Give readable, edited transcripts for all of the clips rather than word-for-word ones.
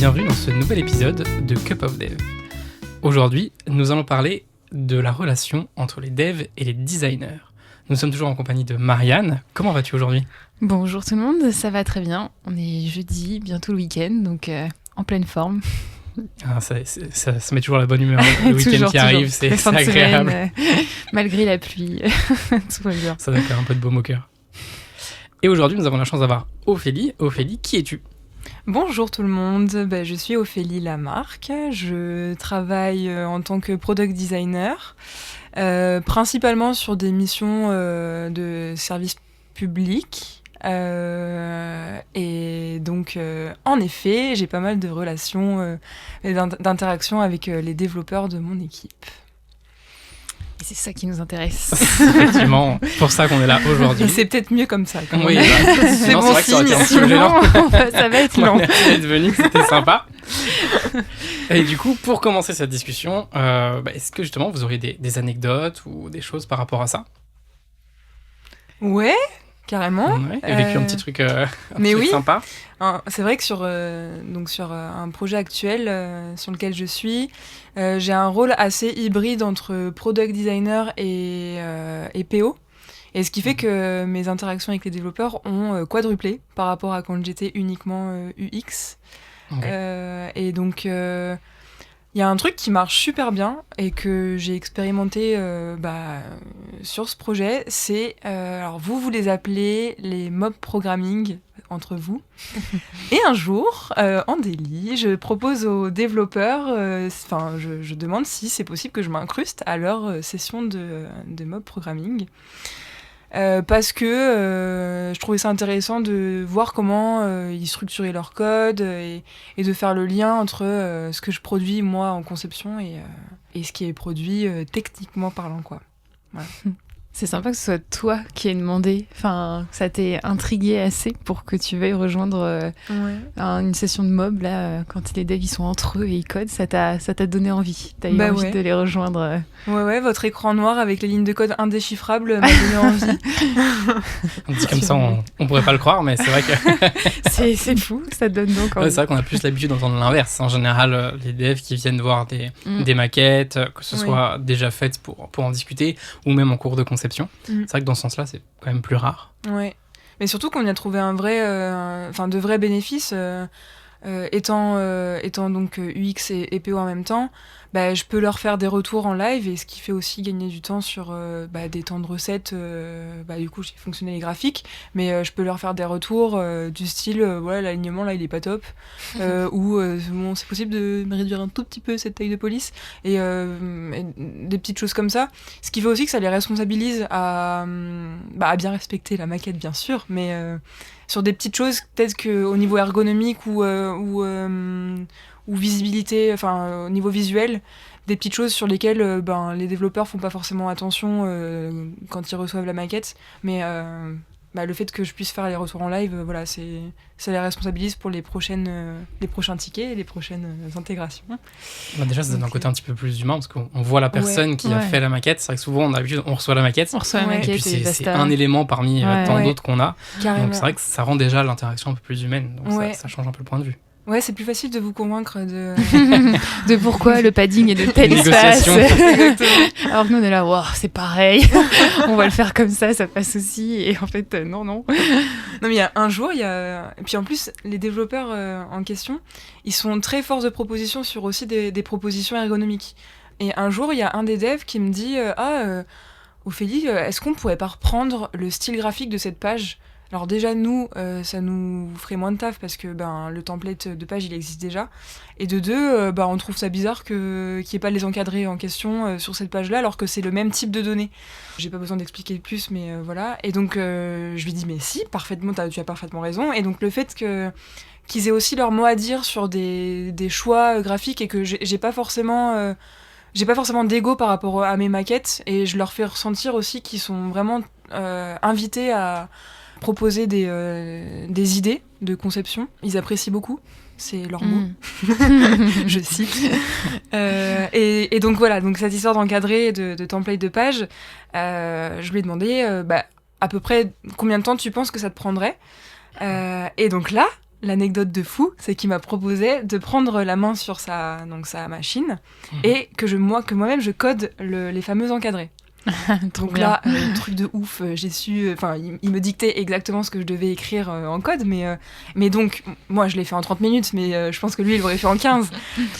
bienvenue dans ce nouvel épisode de Cup of Dev. Aujourd'hui, nous allons parler de la relation entre les devs et les designers. Nous sommes toujours en compagnie de Marianne. Comment vas-tu aujourd'hui ? Bonjour tout le monde, ça va très bien. On est jeudi, bientôt le week-end, donc en pleine forme. Ah, ça met toujours la bonne humeur. Le week-end qui arrive, c'est agréable. Semaine, malgré la pluie, tout va bien. Ça doit faire un peu de baume au cœur. Et aujourd'hui, nous avons la chance d'avoir Ophélie. Ophélie, qui es-tu ? Bonjour tout le monde, je suis Ophélie Lamarque, je travaille en tant que product designer, principalement sur des missions de service public. Et donc, en effet, j'ai pas mal de relations et d'interactions avec les développeurs de mon équipe. Et c'est ça qui nous intéresse. Effectivement, pour ça qu'on est là aujourd'hui. Et c'est peut-être mieux comme ça. Oui, c'est bon bon c'est vrai que ça aurait été un signe. sujet lent. Ça va être long. On est venu, c'était sympa. Et du coup, pour commencer cette discussion, est-ce que justement vous auriez des anecdotes ou des choses par rapport à ça ? Ouais, carrément. Ouais, vécu un petit truc, mais oui. sympa. C'est vrai que sur un projet actuel sur lequel je suis, j'ai un rôle assez hybride entre product designer et PO. Et ce qui fait que mes interactions avec les développeurs ont quadruplé par rapport à quand j'étais uniquement UX. Okay. Et donc, il y a un truc qui marche super bien et que j'ai expérimenté sur ce projet, c'est, alors vous les appelez les mob programming entre vous. Et un jour, en daily, je propose aux développeurs, je demande si c'est possible que je m'incruste à leur session de mob programming. Parce que je trouvais ça intéressant de voir comment ils structuraient leur code et de faire le lien entre ce que je produis moi en conception et ce qui est produit techniquement parlant, quoi. Voilà. C'est sympa que ce soit toi qui aies demandé, ça t'ait intrigué assez pour que tu veuilles rejoindre une session de mob, là, quand les devs ils sont entre eux et ils codent, ça t'a donné envie, t'as eu envie de les rejoindre. Ouais, votre écran noir avec les lignes de code indéchiffrables m'a donné envie. Dit comme ça, on pourrait pas le croire, mais c'est vrai que... c'est fou, ça te donne donc envie. C'est vrai qu'on a plus l'habitude d'entendre l'inverse. En général, les devs qui viennent voir des maquettes, que ce soit déjà faites pour en discuter, ou même en cours de conception. C'est vrai que dans ce sens-là, c'est quand même plus rare. Ouais, mais surtout qu'on y a trouvé de vrais bénéfices. Étant donc UX et PO en même temps, je peux leur faire des retours en live et ce qui fait aussi gagner du temps sur des temps de recettes. Du coup, j'ai fonctionné les graphiques, mais je peux leur faire des retours du style l'alignement là il est pas top, ou c'est possible de réduire un tout petit peu cette taille de police et des petites choses comme ça. Ce qui fait aussi que ça les responsabilise à bien respecter la maquette bien sûr, mais sur des petites choses, peut-être qu'au niveau ergonomique ou visibilité, au niveau visuel, des petites choses sur lesquelles les développeurs font pas forcément attention quand ils reçoivent la maquette, mais le fait que je puisse faire les retours en live, ça les responsabilise pour les prochains tickets et les prochaines intégrations. Déjà, ça donne un côté un petit peu plus humain, parce qu'on voit la personne qui a fait la maquette. C'est vrai que souvent, on reçoit la maquette. Et puis c'est un élément parmi tant d'autres qu'on a. Carrément. Donc c'est vrai que ça rend déjà l'interaction un peu plus humaine. Donc ça change un peu le point de vue. Ouais, c'est plus facile de vous convaincre de... de pourquoi le padding est de tel espace. Alors que nous, on est là, c'est pareil. On va le faire comme ça passe aussi. Et en fait, non. Non, mais il y a un jour, et puis en plus, les développeurs en question, ils sont très force de proposition sur aussi des propositions ergonomiques. Et un jour, il y a un des devs qui me dit Ophélie, est-ce qu'on pourrait pas reprendre le style graphique de cette page ? Alors déjà, nous, ça nous ferait moins de taf parce que le template de page, il existe déjà. Et de deux, on trouve ça bizarre qu'il n'y ait pas les encadrés en question sur cette page-là, alors que c'est le même type de données. J'ai pas besoin d'expliquer plus, mais voilà. Et donc, je lui dis, mais si, parfaitement, tu as parfaitement raison. Et donc, le fait qu'ils aient aussi leur mot à dire sur des choix graphiques et que j'ai pas forcément d'ego par rapport à mes maquettes, et je leur fais ressentir aussi qu'ils sont vraiment invités à proposer des idées de conception. Ils apprécient beaucoup, c'est leur mot. Je cite. Et donc voilà, donc cette histoire d'encadrer de template de page, je lui ai demandé à peu près combien de temps tu penses que ça te prendrait. Et donc là, l'anecdote de fou, c'est qu'il m'a proposé de prendre la main sur sa machine et que moi-même je code les fameux encadrés. Donc là, truc de ouf, j'ai su, il me dictait exactement ce que je devais écrire en code, mais donc moi je l'ai fait en 30 minutes, mais je pense que lui il l'aurait fait en 15.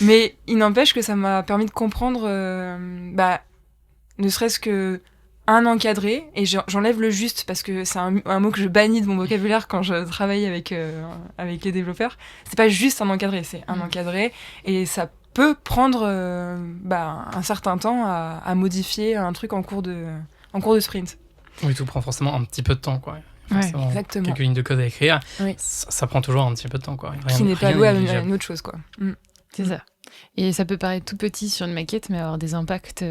Mais il n'empêche que ça m'a permis de comprendre, ne serait-ce que un encadré, et j'enlève le juste parce que c'est un mot que je bannis de mon vocabulaire quand je travaille avec les développeurs. C'est pas juste un encadré, c'est un encadré, et ça peut prendre un certain temps à modifier un truc en cours de sprint. Oui, tout prend forcément un petit peu de temps, quoi. Forcément, exactement. Quelques lignes de code à écrire, oui. Ça prend toujours un petit peu de temps, quoi. Qui n'est pas loué à une autre chose, quoi. C'est ça. Et ça peut paraître tout petit sur une maquette, mais avoir des impacts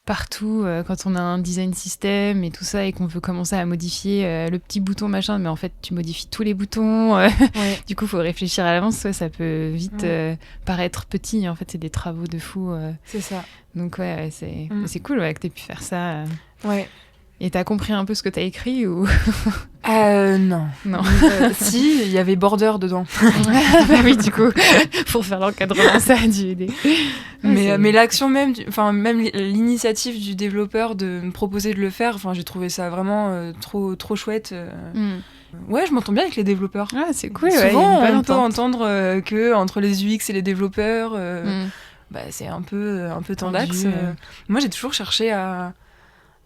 partout, quand on a un design système et tout ça, et qu'on veut commencer à modifier le petit bouton machin, mais en fait tu modifies tous les boutons, du coup il faut réfléchir à l'avance, ça peut vite paraître petit, en fait c'est des travaux de fou. C'est ça. Donc c'est cool que t'aies pu faire ça. Ouais. Et t'as compris un peu ce que t'as écrit ou Non. Si, il y avait border dedans. Bah oui, du coup, pour faire l'encadrement, ça a dû aider. Mais l'action même, même l'initiative du développeur de me proposer de le faire, j'ai trouvé ça vraiment trop chouette. Ouais, je m'entends bien avec les développeurs. Ah, c'est cool. Souvent, on peut entendre que entre les UX et les développeurs, c'est un peu tendax. Moi, j'ai toujours cherché à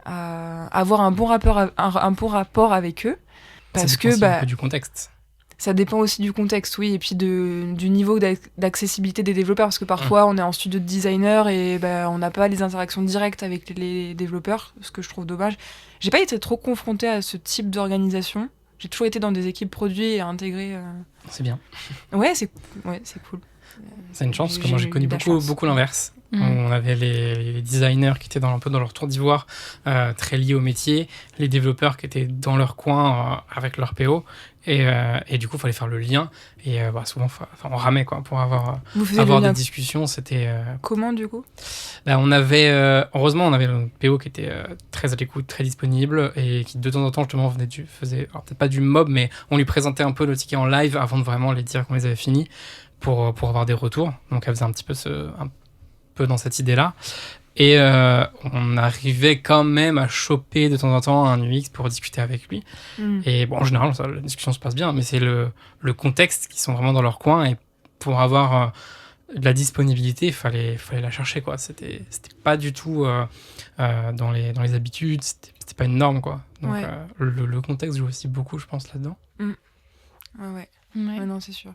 avoir un bon rapport avec eux, parce que un peu du contexte. Ça dépend aussi du contexte, oui, et puis du niveau d'accessibilité des développeurs, parce que parfois on est en studio de designer et on n'a pas les interactions directes avec les développeurs, ce que je trouve dommage. J'ai pas été trop confrontée à ce type d'organisation. J'ai toujours été dans des équipes produits et intégrées. C'est bien. Ouais, c'est cool. C'est une chance, parce que moi j'ai connu beaucoup l'inverse. On avait les designers qui étaient un peu dans leur tour d'ivoire, très liés au métier, les développeurs qui étaient dans leur coin avec leur PO, et du coup il fallait faire le lien, et souvent on ramait pour avoir des discussions. C'était comment du coup? On avait heureusement on avait le PO qui était très à l'écoute, très disponible, et qui de temps en temps justement faisait alors peut-être pas du mob, mais on lui présentait un peu le ticket en live avant de vraiment les dire qu'on les avait finis, pour avoir des retours. Donc elle faisait un petit peu dans cette idée-là. Et on arrivait quand même à choper de temps en temps un UX pour discuter avec lui. Et bon, en général, la discussion se passe bien, mais c'est le contexte qui sont vraiment dans leur coin, et pour avoir de la disponibilité, il fallait la chercher, quoi. C'était pas du tout dans les habitudes, c'était pas une norme, quoi. Donc le contexte joue aussi beaucoup, je pense, là-dedans. Ouais, non, c'est sûr.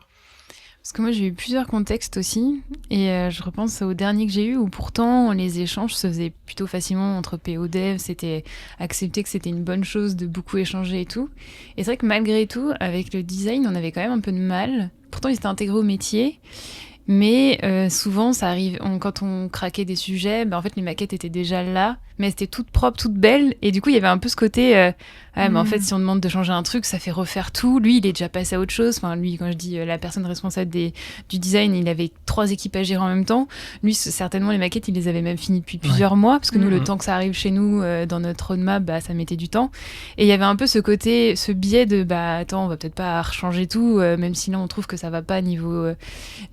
Parce que moi, j'ai eu plusieurs contextes aussi, et je repense au dernier que j'ai eu, où pourtant les échanges se faisaient plutôt facilement entre PO Dev, c'était accepté que c'était une bonne chose de beaucoup échanger et tout. Et c'est vrai que malgré tout, avec le design, on avait quand même un peu de mal. Pourtant, ils étaient intégrés au métier, mais souvent, ça arrive, quand on craquait des sujets, en fait, les maquettes étaient déjà là, mais elles étaient toutes propres, toutes belles, et du coup, il y avait un peu ce côté... mais en fait, si on demande de changer un truc, ça fait refaire tout. Lui, il est déjà passé à autre chose. Enfin, lui, quand je dis la personne responsable du design, il avait 3 équipes à gérer en même temps. Lui, certainement, les maquettes, il les avait même finies depuis plusieurs mois, parce que nous, le temps que ça arrive chez nous, dans notre roadmap, ça mettait du temps. Et il y avait un peu ce biais de, attends, on va peut-être pas rechanger tout, même si là, on trouve que ça va pas niveau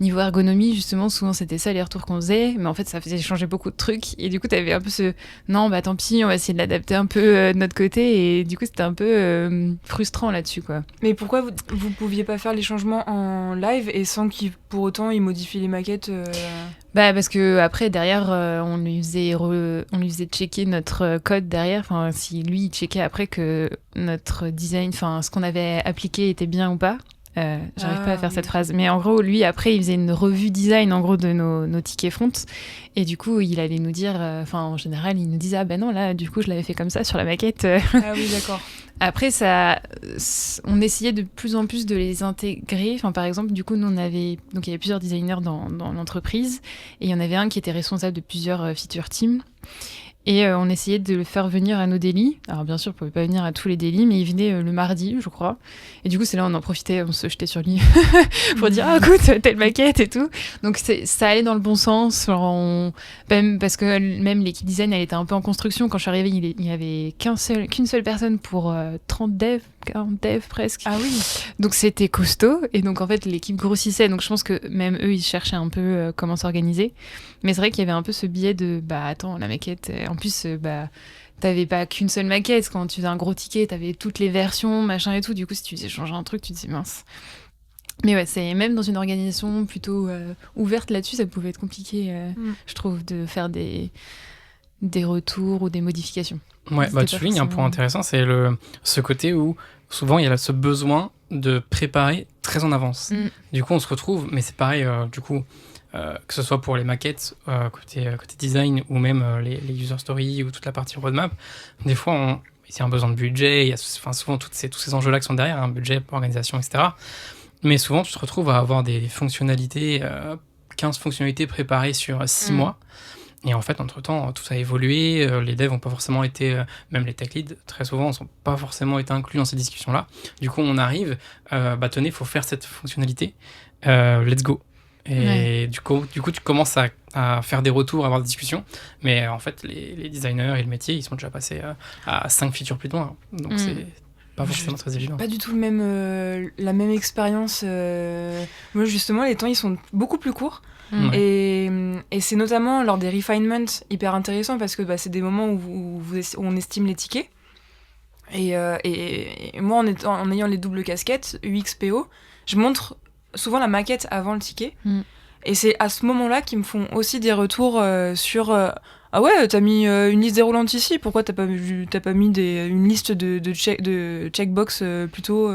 ergonomie, justement. Souvent, c'était ça les retours qu'on faisait. Mais en fait, ça faisait changer beaucoup de trucs. Et du coup, t'avais un peu non, tant pis, on va essayer de l'adapter un peu de notre côté. Et du coup, c'était un peu frustrant là-dessus, quoi. Mais pourquoi vous pouviez pas faire les changements en live et sans qu'il pour autant il modifie les maquettes parce que après derrière on lui faisait checker notre code derrière, enfin si lui il checkait après que notre design, enfin ce qu'on avait appliqué était bien ou pas. J'arrive pas à faire cette phrase, mais en gros lui après il faisait une revue design en gros de nos tickets front, et du coup il allait nous dire, en général il nous disait non là du coup je l'avais fait comme ça sur la maquette. Ah oui, d'accord. Après on essayait de plus en plus de les intégrer, par exemple du coup nous il y avait plusieurs designers dans l'entreprise, et il y en avait un qui était responsable de plusieurs feature teams. Et on essayait de le faire venir à nos délits. Alors bien sûr, il ne pouvait pas venir à tous les délits, mais il venait le mardi, je crois. Et du coup, c'est là on en profitait, on se jetait sur lui pour dire « Ah, écoute, telle maquette et tout ». Donc ça allait dans le bon sens. Même, parce que même l'équipe design, elle était un peu en construction. Quand je suis arrivée, il n'y avait qu'une seule personne pour 30 devs, 40 devs presque. Ah oui. Donc c'était costaud. Et donc en fait, l'équipe grossissait. Donc je pense que même eux, ils cherchaient un peu comment s'organiser. Mais c'est vrai qu'il y avait un peu ce biais de « Bah attends, la maquette... » En plus, t'avais pas qu'une seule maquette. Quand tu faisais un gros ticket, t'avais toutes les versions, machin et tout. Du coup, si tu faisais changer un truc, tu te dis mince. Mais ouais, c'est même dans une organisation plutôt ouverte là-dessus, ça pouvait être compliqué, je trouve, de faire des retours ou des modifications. Ouais, tu soulignes un point intéressant, c'est ce côté où souvent il y a ce besoin de préparer très en avance. Du coup, on se retrouve, mais c'est pareil, du coup. Que ce soit pour les maquettes côté design ou même les user stories ou toute la partie roadmap, des fois il y a un besoin de budget, il y a souvent tous ces enjeux-là qui sont derrière, un budget, organisation, etc. Mais souvent tu te retrouves à avoir des fonctionnalités, 15 fonctionnalités préparées sur 6 mois. Et en fait, entre-temps, tout a évolué, les devs n'ont pas forcément été, même les tech leads, très souvent, n'ont pas forcément été inclus dans ces discussions-là. Du coup, on arrive, tenez, il faut faire cette fonctionnalité, let's go. Et du coup, tu commences à faire des retours, à avoir des discussions. Mais en fait, les designers et le métier, ils sont déjà passés à 5 features plus loin. Donc, c'est pas forcément très évident. Pas du tout la même expérience. Moi, justement, les temps, ils sont beaucoup plus courts. Et c'est notamment lors des refinements hyper intéressants parce que c'est des moments où on estime les tickets. Et moi, en ayant les doubles casquettes, UX, PO, je montre souvent la maquette avant le ticket. Et c'est à ce moment-là qu'ils me font aussi des retours sur ah ouais, t'as mis une liste déroulante ici, pourquoi t'as pas mis une liste de checkbox plutôt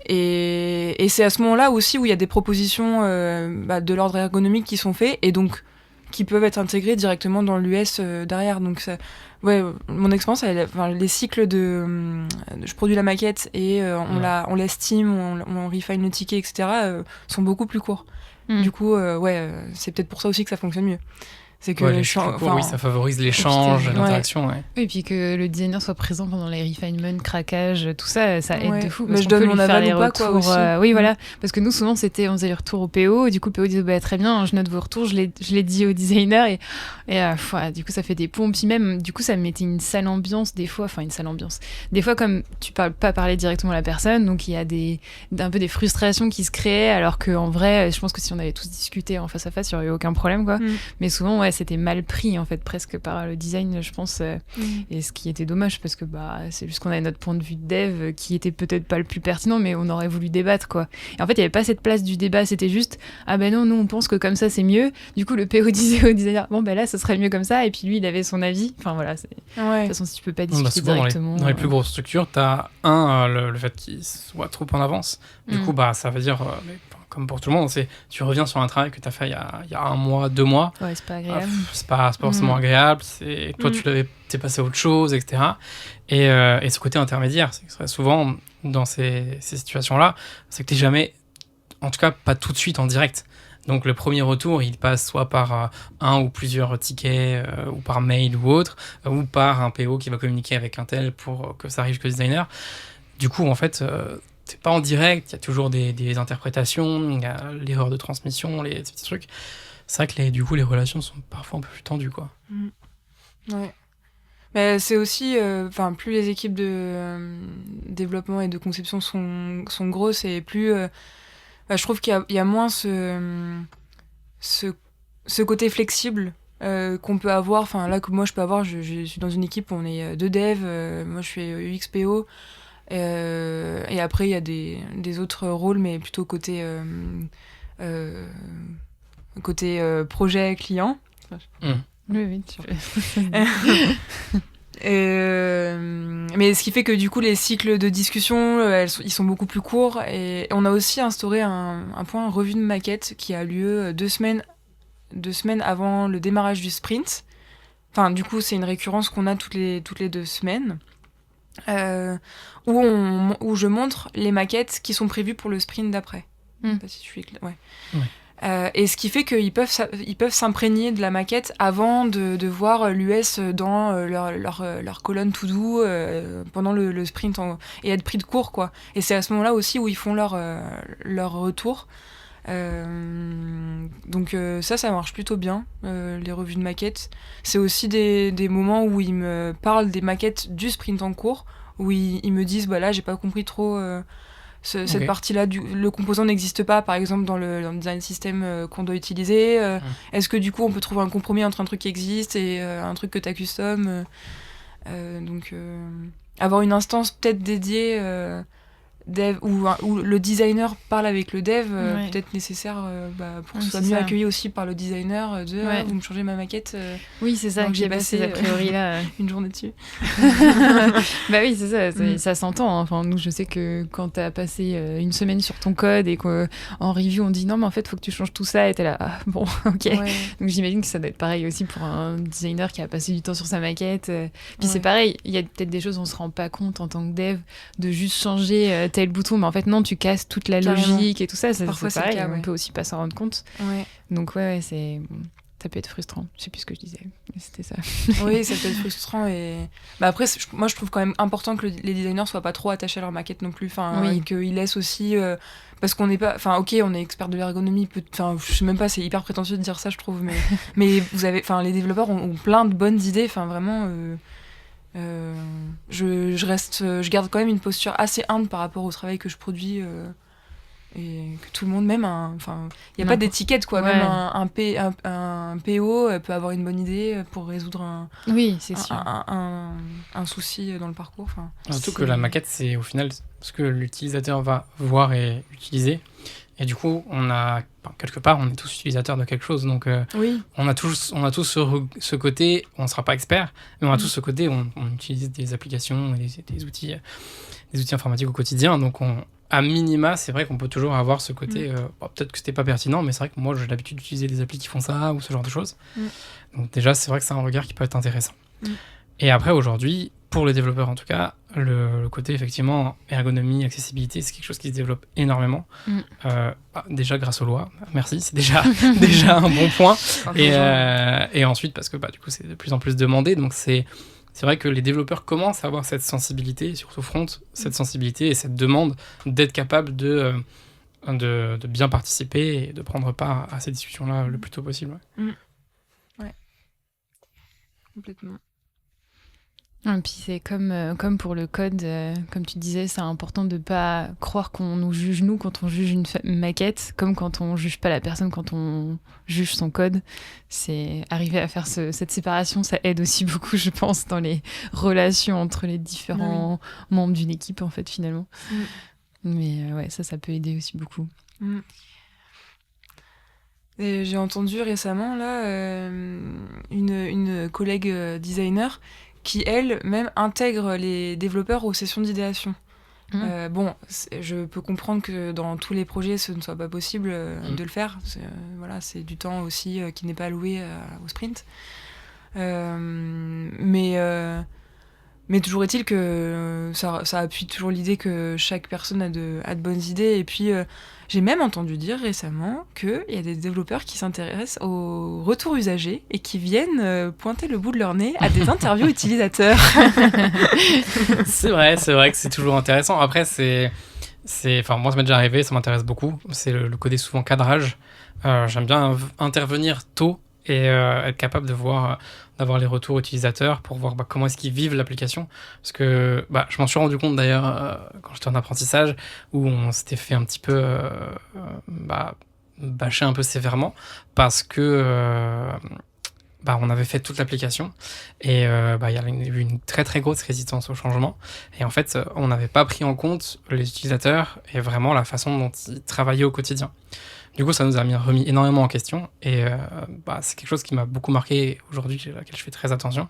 et c'est à ce moment-là aussi où il y a des propositions de l'ordre ergonomique qui sont faites et donc qui peuvent être intégrées directement dans l'US derrière. Donc ça, ouais, mon expérience, les cycles je produis la maquette et on l'estime, on refine le ticket, etc. Sont beaucoup plus courts. Du coup, c'est peut-être pour ça aussi que ça fonctionne mieux. C'est que oui, ça favorise l'échange, l'interaction. Ouais. Oui, et puis que le designer soit présent pendant les refinements, craquages, tout ça, ça aide de fou. Mais je donne mon aval ou pas, quoi, aussi. Oui, voilà. Parce que nous, souvent, on faisait les retours au PO, et du coup, le PO disait, très bien, je note vos retours, je l'ai dit au designer, et du coup, ça fait des pompes. Puis même, du coup, ça mettait une sale ambiance, des fois, Des fois, comme tu parles pas parler directement à la personne, donc il y a un peu des frustrations qui se créaient, alors qu'en vrai, je pense que si on avait tous discuté en face à face, il n'y aurait eu aucun problème, quoi. Mais souvent, c'était mal pris en fait presque par le design, je pense, et ce qui était dommage parce que c'est juste qu'on avait notre point de vue de dev qui était peut-être pas le plus pertinent, mais on aurait voulu débattre, quoi. Et en fait il y avait pas cette place du débat, c'était juste non, nous on pense que comme ça c'est mieux. Du coup le PO disait au designer là ce serait mieux comme ça, et puis lui il avait son avis. Enfin voilà, de toute façon si tu peux pas discuter directement dans les plus grosses structures, t'as le fait qu'il soit trop en avance. Du coup ça veut dire comme pour tout le monde, tu reviens sur un travail que tu as fait il y a 1 mois, 2 mois. Ouais, c'est pas agréable. C'est pas forcément agréable. Toi, t'es passé à autre chose, etc. Et ce côté intermédiaire, c'est que très souvent, dans ces situations-là, c'est que t'es jamais, en tout cas, pas tout de suite en direct. Donc, le premier retour, il passe soit par un ou plusieurs tickets, ou par mail ou autre, ou par un PO qui va communiquer avec un tel pour que ça arrive jusqu'au designer. Du coup, en fait... c'est pas en direct, il y a toujours des interprétations, il y a l'erreur de transmission, ces petits trucs. C'est vrai que du coup, les relations sont parfois un peu plus tendues, quoi. Ouais. Mais c'est aussi, plus les équipes de développement et de conception sont grosses et plus, je trouve qu'il y a moins ce côté flexible qu'on peut avoir. Enfin, là, que moi, je peux avoir, je suis dans une équipe où on est 2 devs, moi, je suis UX-PO. Et après il y a des autres rôles mais plutôt côté projet client. Oui, tu mais ce qui fait que du coup les cycles de discussion ils sont beaucoup plus courts, et on a aussi instauré un point revue de maquette qui a lieu 2 semaines avant le démarrage du sprint. Enfin du coup c'est une récurrence qu'on a toutes les 2 semaines. Où je montre les maquettes qui sont prévues pour le sprint d'après. Je sais pas si je suis claire. Ouais. Et ce qui fait qu'ils peuvent s'imprégner de la maquette avant de voir l'US dans leur colonne to do pendant le sprint et être pris de court, quoi. Et c'est à ce moment-là aussi où ils font leur retour. Donc ça marche plutôt bien, les revues de maquettes. C'est aussi des moments où ils me parlent des maquettes du sprint en cours, où ils me disent là j'ai pas compris trop cette partie-là, le composant n'existe pas par exemple dans le design system qu'on doit utiliser. Est-ce que du coup on peut trouver un compromis entre un truc qui existe et un truc que t'as custom, donc avoir une instance peut-être dédiée dev où le designer parle avec le dev, peut-être nécessaire pour que ce soit mieux accueilli aussi par le designer vous me changez ma maquette. Oui, c'est ça, donc que j'ai passé a priori là une journée dessus. Bah oui, c'est ça, ça s'entend, hein. Enfin, nous je sais que quand t'as passé une semaine sur ton code et qu'en review on dit non mais en fait faut que tu changes tout ça et t'es là bon ok. Donc j'imagine que ça doit être pareil aussi pour un designer qui a passé du temps sur sa maquette, puis c'est pareil, il y a peut-être des choses on se rend pas compte en tant que dev de juste changer tel bouton, mais en fait non, tu casses toute la logique et tout ça. Parfois c'est pareil, on peut aussi pas s'en rendre compte. Donc ça peut être frustrant. Je sais plus ce que je disais, mais c'était ça. Oui, ça peut être frustrant et après moi je trouve quand même important que les designers soient pas trop attachés à leur maquette non plus, et qu'ils laissent aussi parce qu'on n'est pas, on est expert de l'ergonomie, je sais même pas, c'est hyper prétentieux de dire ça je trouve, mais vous avez, les développeurs ont plein de bonnes idées, vraiment. Je garde quand même une posture assez humble par rapport au travail que je produis et que tout le monde, même il n'y a pas d'étiquette quoi, même un PO peut avoir une bonne idée pour résoudre un souci dans le parcours. Surtout que la maquette, c'est au final ce que l'utilisateur va voir et utiliser. Et du coup, quelque part, on est tous utilisateurs de quelque chose. Donc, on a tous ce côté, on ne sera pas expert, mais on a tous ce côté, on utilise des applications et des outils informatiques au quotidien. Donc, à minima, c'est vrai qu'on peut toujours avoir ce côté, peut-être que c'était pas pertinent, mais c'est vrai que moi, j'ai l'habitude d'utiliser des applis qui font ça ou ce genre de choses. Donc, déjà, c'est vrai que c'est un regard qui peut être intéressant. Et après, aujourd'hui, pour les développeurs en tout cas, le côté effectivement ergonomie, accessibilité, c'est quelque chose qui se développe énormément. Déjà grâce aux lois, merci, c'est déjà un bon point. Et ensuite parce que du coup c'est de plus en plus demandé, donc c'est vrai que les développeurs commencent à avoir cette sensibilité, surtout front, cette sensibilité et cette demande d'être capable de bien participer et de prendre part à ces discussions-là le plus tôt possible. Ouais. Complètement. Et puis c'est comme pour le code, comme tu disais, c'est important de pas croire qu'on nous juge nous quand on juge une maquette, comme quand on juge pas la personne quand on juge son code. C'est arriver à faire cette séparation, ça aide aussi beaucoup, je pense, dans les relations entre les différents membres d'une équipe en fait finalement. Mais ça peut aider aussi beaucoup. Et j'ai entendu récemment là une collègue designer qui, elle, même intègre les développeurs aux sessions d'idéation. Je peux comprendre que dans tous les projets, ce ne soit pas possible de le faire. C'est du temps aussi qui n'est pas alloué au sprint. Mais toujours est-il que ça appuie toujours l'idée que chaque personne a de bonnes idées. Et puis, j'ai même entendu dire récemment qu'il y a des développeurs qui s'intéressent au retour usagé et qui viennent pointer le bout de leur nez à des interviews utilisateurs. C'est vrai que c'est toujours intéressant. Après, moi, ça m'est déjà arrivé, ça m'intéresse beaucoup. C'est le côté souvent cadrage. J'aime bien intervenir tôt et être capable d'avoir les retours utilisateurs pour voir comment est-ce qu'ils vivent l'application. Parce que je m'en suis rendu compte d'ailleurs quand j'étais en apprentissage où on s'était fait un petit peu bâcher un peu sévèrement parce que on avait fait toute l'application et il y avait eu une très très grosse résistance au changement et en fait on n'avait pas pris en compte les utilisateurs et vraiment la façon dont ils travaillaient au quotidien. Du coup, ça nous a remis énormément en question et c'est quelque chose qui m'a beaucoup marqué aujourd'hui, à laquelle je fais très attention.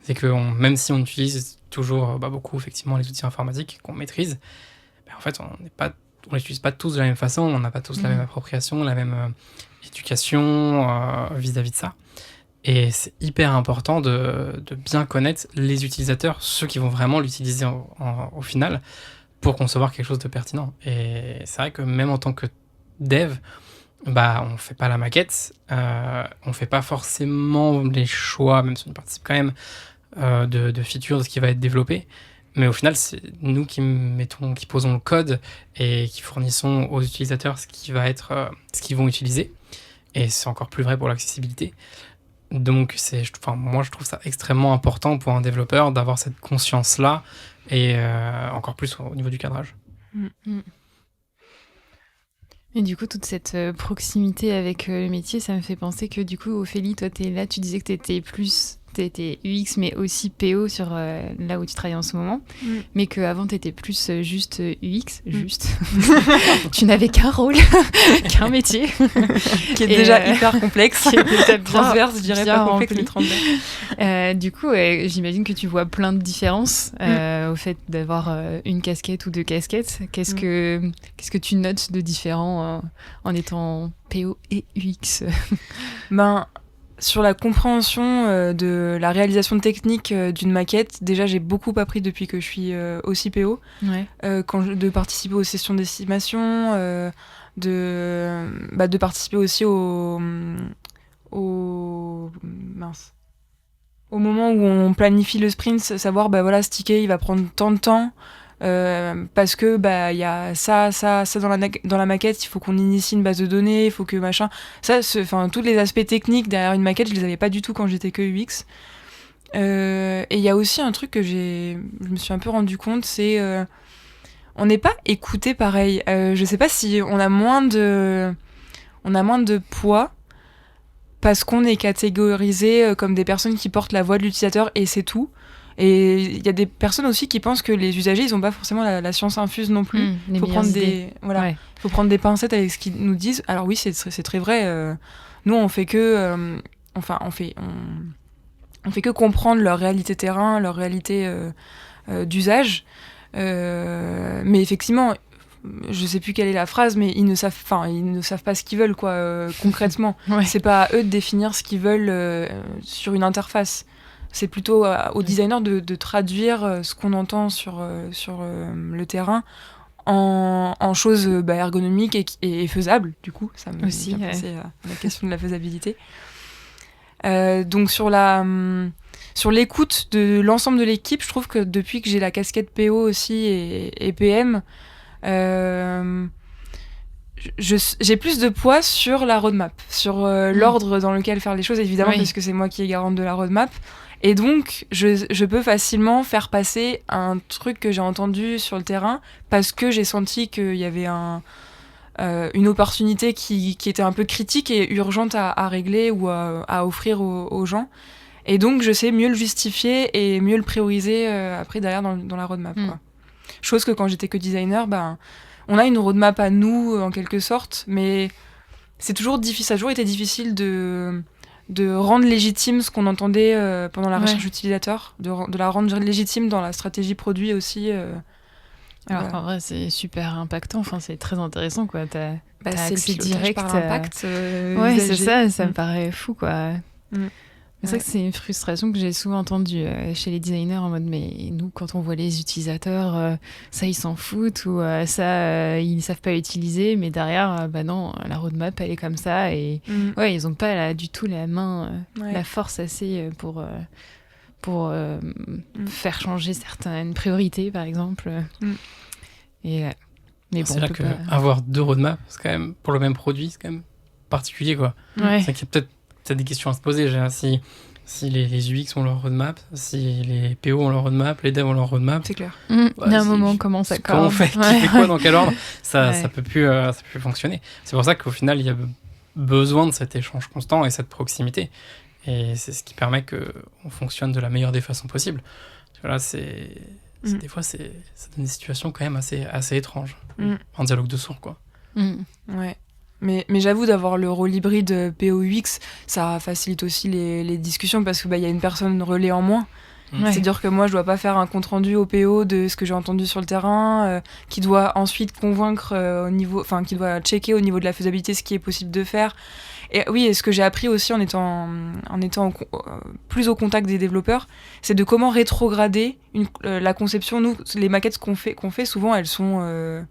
C'est que même si on utilise toujours beaucoup effectivement les outils informatiques qu'on maîtrise, en fait, on les utilise pas tous de la même façon, on n'a pas tous la même appropriation, la même éducation vis-à-vis de ça. Et c'est hyper important de bien connaître les utilisateurs, ceux qui vont vraiment l'utiliser au final, pour concevoir quelque chose de pertinent. Et c'est vrai que même en tant que dev, on fait pas la maquette, on fait pas forcément les choix, même si on participe quand même, de features, de ce qui va être développé. Mais au final, c'est nous qui posons le code et qui fournissons aux utilisateurs ce ce qu'ils vont utiliser. Et c'est encore plus vrai pour l'accessibilité. Donc, moi, je trouve ça extrêmement important pour un développeur d'avoir cette conscience-là et encore plus au niveau du cadrage. Et du coup, toute cette proximité avec le métier, ça me fait penser que du coup, Ophélie, toi, t'es là, tu disais que t'étais UX, mais aussi PO sur là où tu travailles en ce moment, mais qu'avant, t'étais plus juste UX, juste. Tu n'avais qu'un rôle, qu'un métier. Qui est déjà hyper complexe. Qui est déjà transverse, je dirais pas complexe, mais transverse. Du coup, j'imagine que tu vois plein de différences au fait d'avoir une casquette ou deux casquettes. Qu'est-ce que tu notes de différent en étant PO et UX? Sur la compréhension de la réalisation technique d'une maquette, déjà j'ai beaucoup appris depuis que je suis aussi PO. De participer aux sessions d'estimation, de participer aussi au moment où on planifie le sprint, savoir ce ticket il va prendre tant de temps. Parce que y a ça dans la maquette, il faut qu'on initie une base de données, il faut que machin, tous les aspects techniques derrière une maquette, je les avais pas du tout quand j'étais que UX. Et il y a aussi un truc que je me suis un peu rendu compte, c'est on n'est pas écouté pareil. Je sais pas si on a moins de poids parce qu'on est catégorisé comme des personnes qui portent la voix de l'utilisateur et c'est tout. Et il y a des personnes aussi qui pensent que les usagers, ils n'ont pas forcément la science infuse non plus. Il faut prendre des pincettes avec ce qu'ils nous disent. Alors oui, c'est très vrai. Nous, on fait que, on fait que comprendre leur réalité terrain, leur réalité d'usage. Mais effectivement, je sais plus quelle est la phrase, mais ils ne savent pas ce qu'ils veulent, quoi, concrètement. C'est pas à eux de définir ce qu'ils veulent sur une interface. C'est plutôt aux designers de traduire ce qu'on entend sur le terrain en choses ergonomiques et faisables, du coup. Ça me fait penser à la question de la faisabilité. Donc sur l'écoute de l'ensemble de l'équipe, je trouve que depuis que j'ai la casquette PO aussi et PM, j'ai plus de poids sur la roadmap, sur l'ordre dans lequel faire les choses, évidemment, parce que c'est moi qui est garante de la roadmap. Et donc, je peux facilement faire passer un truc que j'ai entendu sur le terrain parce que j'ai senti qu'il y avait une opportunité qui était un peu critique et urgente à régler ou à offrir aux gens. Et donc, je sais mieux le justifier et mieux le prioriser après derrière dans la roadmap. Quoi. Chose que quand j'étais que designer, on a une roadmap à nous, en quelque sorte, mais c'est toujours difficile. Ça a toujours été difficile de rendre légitime ce qu'on entendait pendant la recherche utilisateur, de la rendre légitime dans la stratégie produit aussi. Alors en vrai, c'est super impactant, c'est très intéressant, quoi. T'as accès le direct par impact. C'est ça me paraît fou, quoi. C'est vrai que c'est une frustration que j'ai souvent entendue chez les designers en mode mais nous quand on voit les utilisateurs ça ils s'en foutent ou ça ils ne savent pas utiliser mais derrière non la roadmap elle est comme ça et ils ont pas du tout la main la force assez pour faire changer certaines priorités par exemple et mais bon, c'est là que avoir deux roadmaps c'est quand même pour le même produit c'est quand même particulier quoi. C'est qu'il y a peut-être des questions à se poser. Si les UX ont leur roadmap, si les PO ont leur roadmap, les devs ont leur roadmap. C'est clair. Il y a un moment, comment ça comment on fait, qui fait quoi, dans quel ordre, ça peut plus fonctionner. C'est pour ça qu'au final, il y a besoin de cet échange constant et cette proximité. Et c'est ce qui permet qu'on fonctionne de la meilleure des façons possibles. Là, des fois, ça donne des situations quand même assez étranges. Un dialogue de sourds, quoi. Ouais. Mais j'avoue d'avoir le rôle hybride PO-UX, ça facilite aussi les discussions parce que y a une personne relais en moins. C'est-à-dire que moi, je dois pas faire un compte-rendu au PO de ce que j'ai entendu sur le terrain, qui doit ensuite convaincre qui doit checker au niveau de la faisabilité ce qui est possible de faire. Et oui, et ce que j'ai appris aussi en étant plus au contact des développeurs, c'est de comment rétrograder la conception. Nous, les maquettes qu'on fait souvent, elles sont...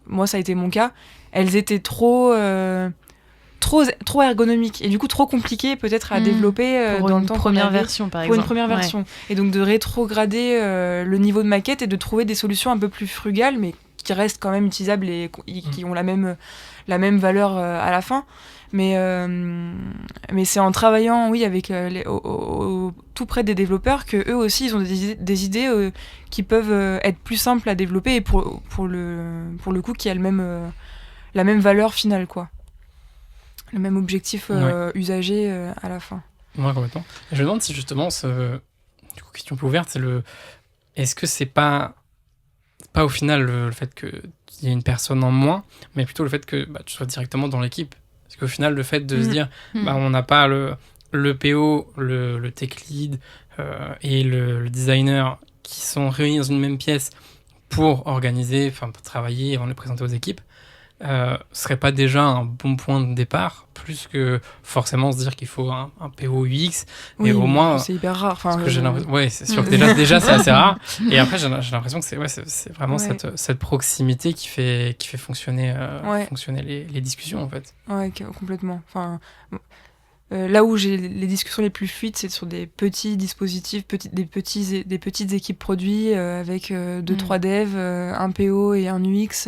moi ça a été mon cas, elles étaient trop ergonomiques et du coup trop compliquées peut-être à développer dans le temps première version par exemple. Pour une première version. Et donc de rétrograder le niveau de maquette et de trouver des solutions un peu plus frugales mais qui restent quand même utilisables et qui ont la même valeur à la fin. Mais c'est en travaillant avec tout près des développeurs que eux aussi ils ont des idées qui peuvent être plus simples à développer et pour le coup qui a la même valeur finale quoi. Le même objectif usagé à la fin. Ouais, complètement. Et je me demande si justement du coup question un peu ouverte, c'est est-ce que c'est pas au final le fait qu'il y ait une personne en moins, mais plutôt le fait que tu sois directement dans l'équipe. Parce qu'au final, le fait de se dire, on n'a pas le PO, le tech lead et le designer qui sont réunis dans une même pièce pour organiser, pour travailler avant de le présenter aux équipes, serait pas déjà un bon point de départ, plus que forcément se dire qu'il faut un PO UX, mais au moins... c'est hyper rare. C'est sûr que déjà c'est assez rare. Et après, j'ai l'impression que c'est vraiment cette proximité qui fait fonctionner, les discussions, en fait. Ouais, complètement. Là où j'ai les discussions les plus fluides, c'est sur des petits dispositifs, des petites équipes produits avec 2-3 devs, un PO et un UX,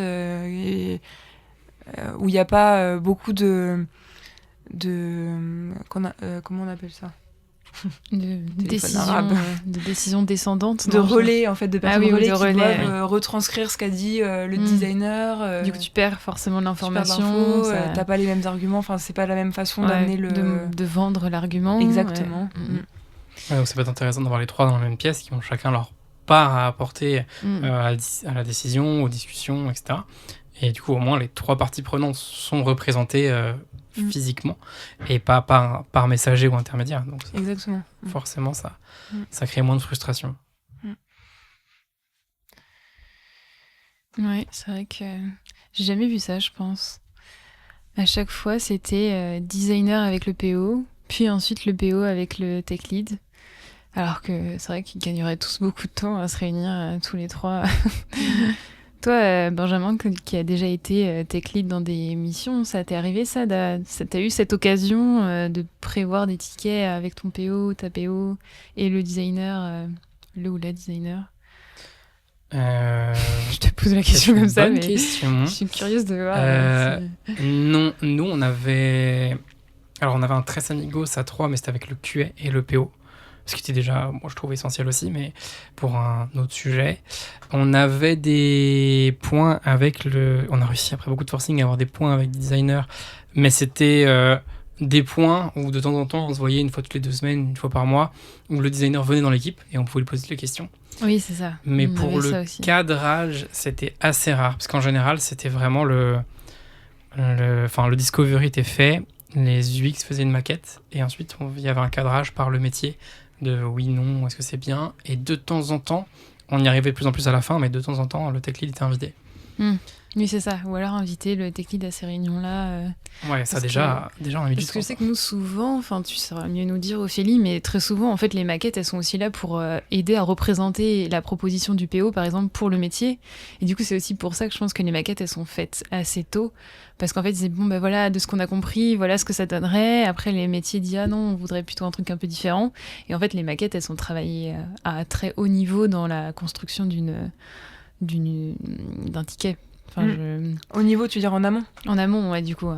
où il n'y a pas beaucoup de comment on appelle ça, de décision descendante, de relais en fait, de personnes relais qui doivent retranscrire ce qu'a dit le designer. Du coup tu perds forcément l'information, t'as pas les mêmes arguments, c'est pas la même façon d'amener de vendre l'argument. Exactement. Donc ça peut être intéressant d'avoir les trois dans la même pièce qui ont chacun leur part à apporter à la décision, aux discussions, etc. Et du coup, au moins, les trois parties prenantes sont représentées physiquement et pas par messager ou intermédiaire. Donc, exactement. Forcément, ça crée moins de frustration. Ouais, c'est vrai que j'ai jamais vu ça, je pense. À chaque fois, c'était designer avec le PO, puis ensuite le PO avec le tech lead. Alors que c'est vrai qu'ils gagneraient tous beaucoup de temps à se réunir tous les trois. Toi, Benjamin, qui a déjà été tech lead dans des missions, ça t'est arrivé ça t'as eu cette occasion de prévoir des tickets avec ton PO, ta PO et le designer, le ou la designer? Je te pose la question comme ça, mais question. Je suis curieuse de voir. Non, nous on avait un Tres Amigos à 3, mais c'était avec le QA et le PO. Ce qui était déjà, moi je trouve essentiel aussi, mais pour un autre sujet. On avait des points avec on a réussi après beaucoup de forcing à avoir des points avec des designers, mais c'était des points où de temps en temps on se voyait une fois toutes les 2 semaines, une fois par mois, où le designer venait dans l'équipe et on pouvait lui poser les questions. Oui, c'est ça. Mais pour le cadrage, c'était assez rare, parce qu'en général, c'était vraiment le discovery était fait, les UX faisaient une maquette, et ensuite il y avait un cadrage par le métier de oui, non, est-ce que c'est bien, et de temps en temps, on y arrivait de plus en plus à la fin, mais de temps en temps, le tech lead était invité. Oui, c'est ça. Ou alors inviter le tech lead à ces réunions-là. Ouais, ça déjà on a mis du temps. Parce que je sais que nous, souvent, tu sauras mieux nous dire, Ophélie, mais très souvent, en fait, les maquettes, elles sont aussi là pour aider à représenter la proposition du PO, par exemple, pour le métier. Et du coup, c'est aussi pour ça que je pense que les maquettes, elles sont faites assez tôt. Parce qu'en fait, c'est bon, voilà, de ce qu'on a compris, voilà ce que ça donnerait. Après, les métiers disent, ah non, on voudrait plutôt un truc un peu différent. Et en fait, les maquettes, elles sont travaillées à très haut niveau dans la construction d'un ticket. Au niveau, tu veux dire en amont ? En amont, ouais, du coup,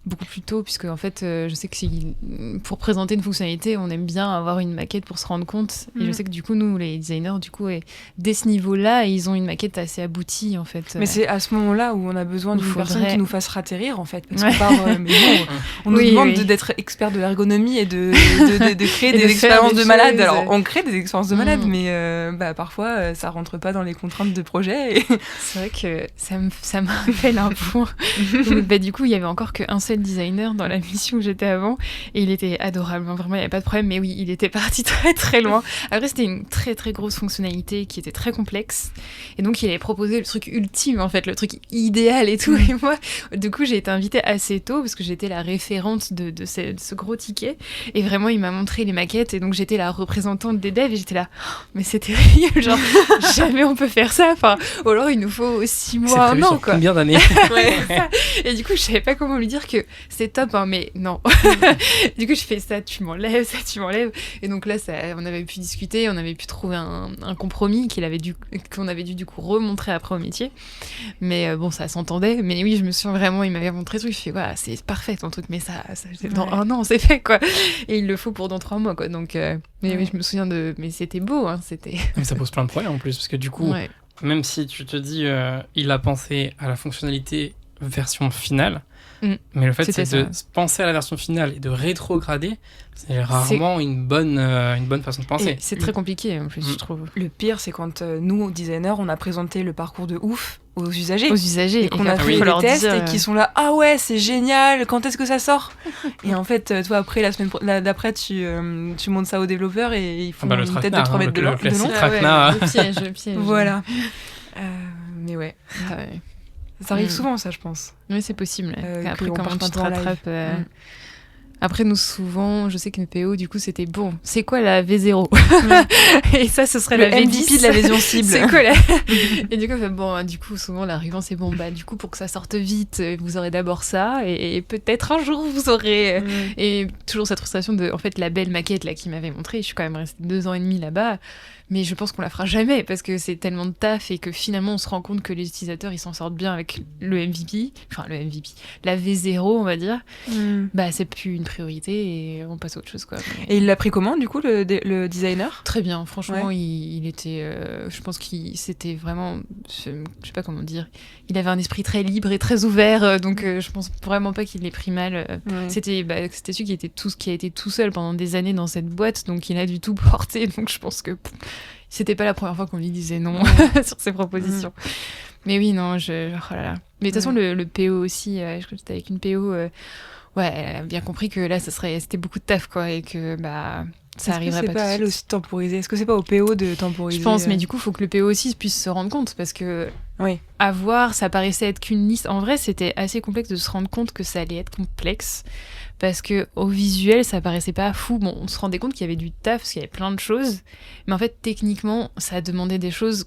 beaucoup plus tôt, puisque en fait, je sais que pour présenter une fonctionnalité, on aime bien avoir une maquette pour se rendre compte. Et je sais que du coup, nous, les designers, du coup, dès ce niveau-là, ils ont une maquette assez aboutie, en fait. Mais c'est à ce moment-là où on a besoin d'une personne qui nous fasse ratterrir, en fait. Parce qu'on nous demande d'être expert de l'ergonomie et de créer des expériences de malade. Alors, on crée des expériences de malade, mais parfois, ça rentre pas dans les contraintes de projet. C'est vrai que ça me rappelle un point. Du coup, il y avait encore qu'un seul conseil designer dans la mission où j'étais avant et il était adorable, hein, vraiment il n'y avait pas de problème, mais oui, il était parti très très loin. Après c'était une très très grosse fonctionnalité qui était très complexe et donc il avait proposé le truc ultime en fait, le truc idéal et tout, et moi du coup j'ai été invitée assez tôt parce que j'étais la référente de ce gros ticket et vraiment il m'a montré les maquettes et donc j'étais la représentante des devs et j'étais là, oh, mais c'est terrible, genre jamais on peut faire ça, enfin, ou alors il nous faut 6 mois, un an quoi. Combien d'années? Ouais. Et du coup, je savais pas comment lui dire que c'est top, hein, mais non. Du coup, je fais ça, tu m'enlèves, ça, tu m'enlèves. Et donc là, on avait pu discuter, on avait pu trouver un compromis qu'on avait dû du coup remontrer après au métier. Mais bon, ça s'entendait. Mais oui, je me souviens vraiment, il m'avait montré le truc. Je fais, voilà, c'est parfait ton truc, mais ça dans un an, c'est fait quoi. Et il le faut pour dans 3 mois quoi. Donc, mais oui, je me souviens mais c'était beau, hein, c'était. Mais ça pose plein de problèmes en plus, parce que du coup, même si tu te dis, il a pensé à la fonctionnalité version finale, mais le fait c'est de penser à la version finale et de rétrograder, c'est rarement une bonne façon de penser. Et c'est très compliqué en plus, je trouve. Le pire, c'est quand nous, designers, on a présenté le parcours de ouf aux usagers. Et qu'on a fait les tests et qui sont là, ah ouais, c'est génial, quand est-ce que ça sort? Et en fait, toi, après, la semaine d'après, tu montes ça aux développeurs et ils font une tête de 3 mètres de long. Le piège. Voilà. Mais ouais. Ça arrive souvent, ça, je pense. Oui, c'est possible. Après, comment tu te rattrapes Après, nous, souvent, je sais qu'une PO, du coup, c'était bon. C'est quoi la V0 Et ça, ce serait le la V10. MVP de la vision cible. C'est quoi la... Et du coup, bon, du coup, souvent, l'arrivant, c'est bon, bah, du coup, pour que ça sorte vite, vous aurez d'abord ça, et peut-être un jour, vous aurez... Et toujours cette frustration de, en fait, la belle maquette, là, qui m'avait montré, je suis quand même restée 2 ans et demi là-bas, mais je pense qu'on la fera jamais, parce que c'est tellement de taf, et que finalement, on se rend compte que les utilisateurs, ils s'en sortent bien avec le MVP, la V0, on va dire. Bah, c'est plus une priorité et on passe à autre chose quoi. Et il l'a pris comment du coup le designer? Très bien, franchement il était, je pense qu'il c'était vraiment, je sais pas comment dire, il avait un esprit très libre et très ouvert, donc je pense vraiment pas qu'il l'ait pris mal. C'était celui qui a été tout seul pendant des années dans cette boîte, donc il a du tout porté, donc je pense que c'était pas la première fois qu'on lui disait non sur ses propositions. Mais oui non, oh là là. Mais de toute façon le PO aussi, je crois que j'étais avec une PO. Ouais, elle a bien compris que là, c'était beaucoup de taf, quoi, et que ça arriverait pas tout de suite. Est-ce que c'est pas elle aussi de temporiser? Est-ce que c'est pas au PO de temporiser? Je pense, mais du coup, il faut que le PO aussi puisse se rendre compte, parce que à voir, ça paraissait être qu'une liste. En vrai, c'était assez complexe de se rendre compte que ça allait être complexe, parce que au visuel, ça paraissait pas fou. Bon, on se rendait compte qu'il y avait du taf, parce qu'il y avait plein de choses, mais en fait, techniquement, ça demandait des choses.